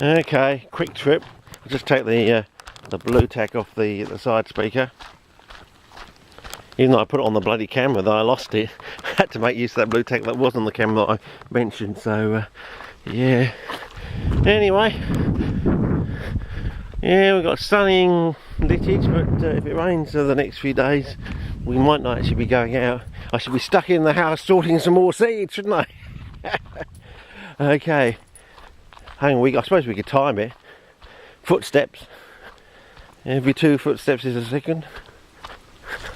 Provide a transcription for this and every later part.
Okay, quick trip. I'll just take the blue tack off the side speaker. Even though I put it on the bloody camera, though I lost it. I had to make use of that blue tack that was on the camera that I mentioned. So yeah. Anyway, yeah, we've got sunny Littich, but if it rains for the next few days, we might not actually be going out. I should be stuck in the house sorting some more seeds, shouldn't I? Okay. Hang on, I suppose we could time it. Footsteps. Every 2 footsteps is a second.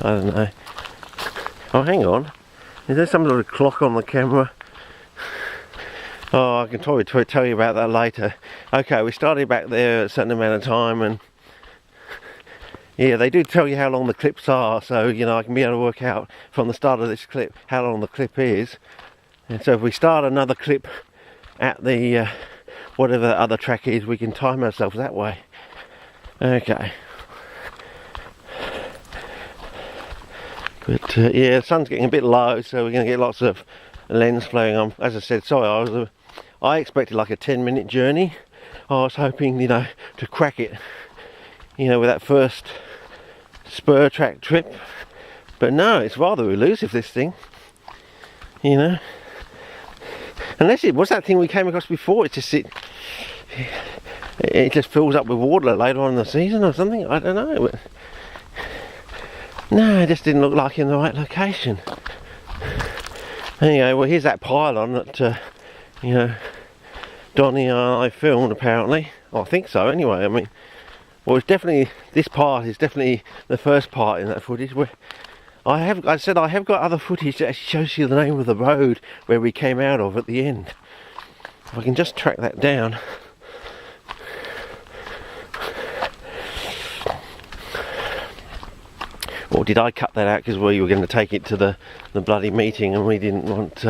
I don't know. Oh, hang on. Is there some sort of clock on the camera? Oh, I can probably tell you about that later. Okay, we started back there a certain amount of time, and yeah, they do tell you how long the clips are, so you know I can be able to work out from the start of this clip how long the clip is. And so if we start another clip at the whatever the other track is, we can time ourselves that way. Okay. But yeah, the sun's getting a bit low, so we're going to get lots of lens flowing on. As I said, sorry, I expected like a 10-minute journey. I was hoping, you know, to crack it, you know, with that first spur track trip. But no, it's rather elusive, this thing, you know. Unless it was that thing we came across before, it just just fills up with water later on in the season or something. I don't know. But no, it just didn't look like in the right location. Anyway, well, here's that pylon that you know, Donnie and I filmed apparently. Oh, I think so. Anyway, I mean, well, it's definitely, this part is definitely the first part in that footage. Where I have got other footage that actually shows you the name of the road where we came out of at the end. If I can just track that down. Or did I cut that out because we were going to take it to the bloody meeting and we didn't want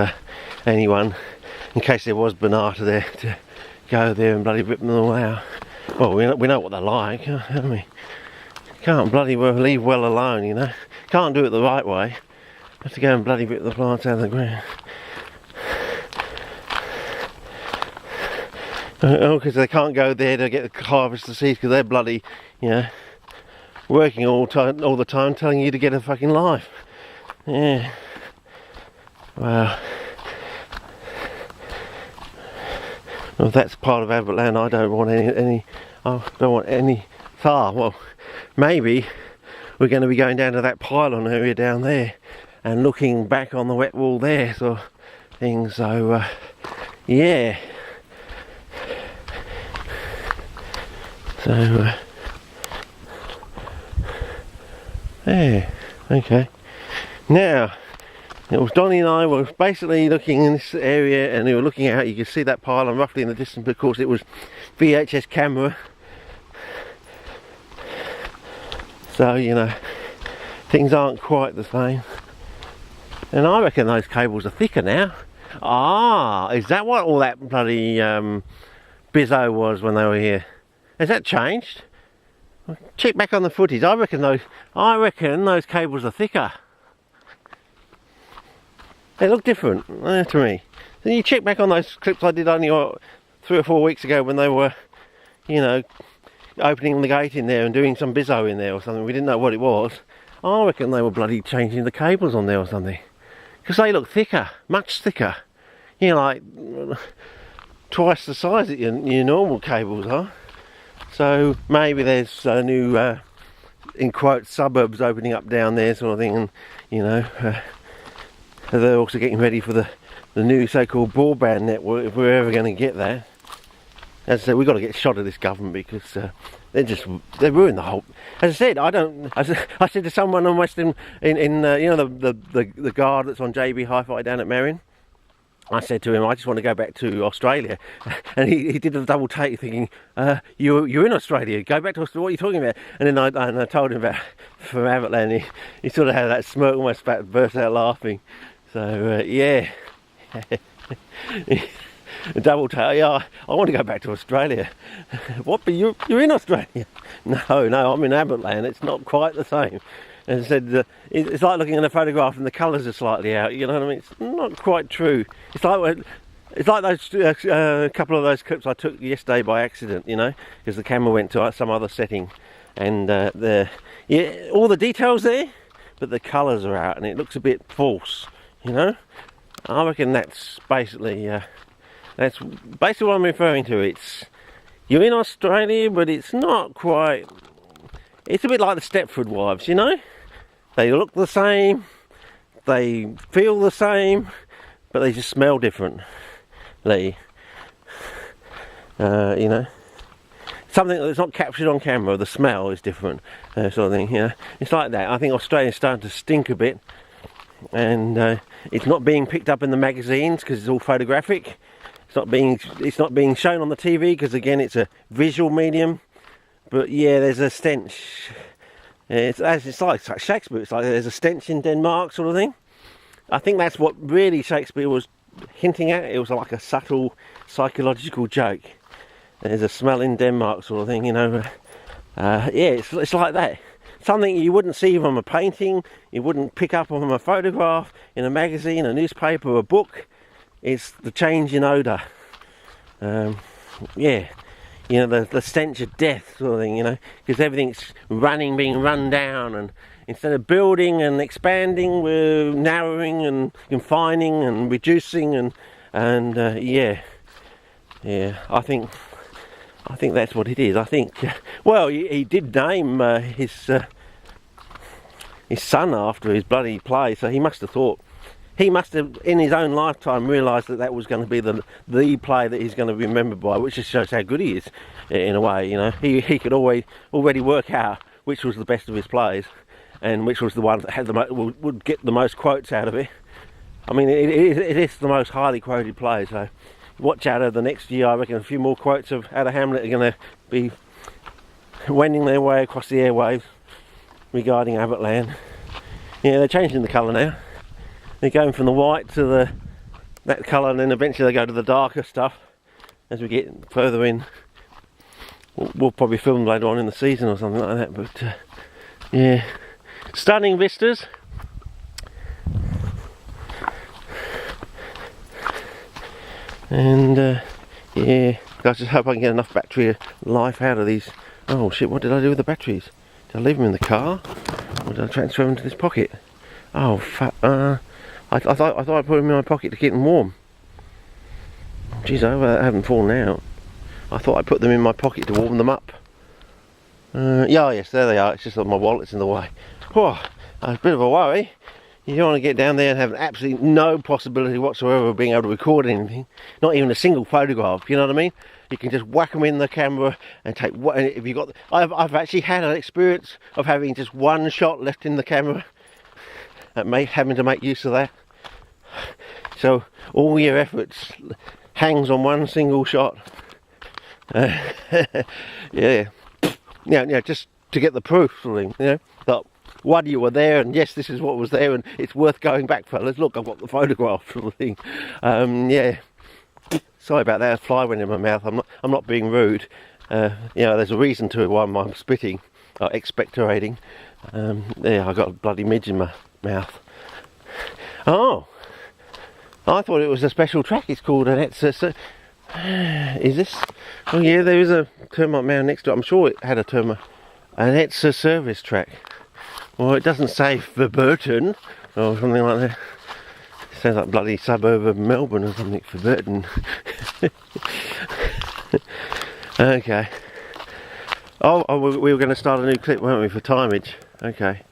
anyone, in case there was Bernata there, to go there and bloody rip them all out. Well, we know what they're like, don't we? Can't bloody well leave well alone, you know. Can't do it the right way. Have to go and bloody rip the plants out of the ground. Oh, because they can't go there to get the harvest the seeds because they're bloody, you know, working all the time telling you to get a fucking life. Yeah. Wow. Well, if that's part of Abbott land, I don't want any far. Well, maybe we're going to be going down to that pylon area down there and looking back on the wet wall there, sort of thing. So yeah. So yeah, okay. Now, it was Donnie and I were basically looking in this area, and we were looking out. You can see that pylon roughly in the distance, but of course it was VHS camera. So, you know, things aren't quite the same. And I reckon those cables are thicker now. Ah, is that what all that bloody bizzo was when they were here? Has that changed? Check back on the footage. I reckon those cables are thicker. They look different to me. Then you check back on those clips I did only 3 or 4 weeks ago when they were, you know, opening the gate in there and doing some bizzo in there or something. We didn't know what it was. I reckon they were bloody changing the cables on there or something, because they look thicker, much thicker. You know, like twice the size that your normal cables are. So maybe there's a new, in quotes, suburbs opening up down there, sort of thing, and you know, they're also getting ready for the new so-called broadband network, if we're ever going to get that. As I said, we've got to get shot of this government, because they ruined the whole. As I said, I said to someone on Western, you know, the guard that's on JB Hi-Fi down at Marion. I said to him, I just want to go back to Australia, and he did a double take, thinking, you're in Australia, go back to Australia, what are you talking about? And then I told him about from Abbotland. He sort of had that smirk, almost burst out laughing. So yeah. Double take. Yeah, I want to go back to Australia. What? But you're in Australia? No, I'm in Abbotland. It's not quite the same. And said it's like looking at a photograph and the colours are slightly out. You know what I mean? It's not quite true. It's like It's like those a couple of those clips I took yesterday by accident, you know, because the camera went to some other setting, and all the details there, but the colours are out and it looks a bit false, you know. I reckon that's basically what I'm referring to. It's, you're in Australia, but it's not quite. It's a bit like the Stepford Wives, you know. They look the same, they feel the same, but they just smell differently. You know, something that's not captured on camera, the smell is different, sort of thing. You know, it's like that. I think Australia's starting to stink a bit, and it's not being picked up in the magazines because it's all photographic. It's not being shown on the TV because, again, it's a visual medium. But yeah, there's a stench. It's like Shakespeare. It's like there's a stench in Denmark, sort of thing. I think that's what really Shakespeare was hinting at. It was like a subtle psychological joke. There's a smell in Denmark, sort of thing, you know. Yeah, it's like that. Something you wouldn't see from a painting, you wouldn't pick up from a photograph, in a magazine, a newspaper, a book. It's the change in odour. Yeah, you know, the stench of death, sort of thing, you know, because everything's being run down, and instead of building and expanding, we're narrowing and confining and reducing, and yeah, I think that's what it is. I think, well, he did name his son after his bloody play, so he must have in his own lifetime realised that was going to be the play that he's going to be remembered by, which just shows how good he is, in a way. You know, he could already work out which was the best of his plays, and which was the one that had would get the most quotes out of it. I mean, it is the most highly quoted play, so watch out of the next year. I reckon a few more quotes out of Hamlet are going to be wending their way across the airwaves regarding Abbottland. Yeah, they're changing the colour now. They're going from the white to that colour, and then eventually they go to the darker stuff as we get further in. We'll probably film later on in the season or something like that, but yeah, stunning vistas. And yeah, I just hope I can get enough battery life out of these. Oh shit, what did I do with the batteries? Did I leave them in the car, or did I transfer them to this pocket? Oh fuck, I thought I put them in my pocket to keep them warm. Jeez, I hope they haven't fallen out. I thought I put them in my pocket to warm them up. Yeah, yes, there they are. It's just that my wallet's in the way. Oh, a bit of a worry. You don't want to get down there and have absolutely no possibility whatsoever of being able to record anything. Not even a single photograph, you know what I mean? You can just whack them in the camera and take what, if you got. I've actually had an experience of having just one shot left in the camera, having to make use of that. So all your efforts hangs on one single shot. Yeah, just to get the proof, sort of thing, you know. But one, you were there, and yes, this is what was there, and it's worth going back, fellas. Look, I've got the photograph, sort of thing. Yeah. Sorry about that. A fly went in my mouth. I'm not being rude. You know, there's a reason to it why I'm spitting, expectorating. Yeah, I got a bloody midge in my mouth. Oh, I thought it was a special track. It's called an Etzer. Is this? Oh yeah, there is a termite mound next to it. I'm sure it had a termite. An Etzer service track. Well, it doesn't say Verburton or something like that. It sounds like bloody suburb of Melbourne or something, Verburton. Okay. Oh, we were going to start a new clip, weren't we, for timeage? Okay.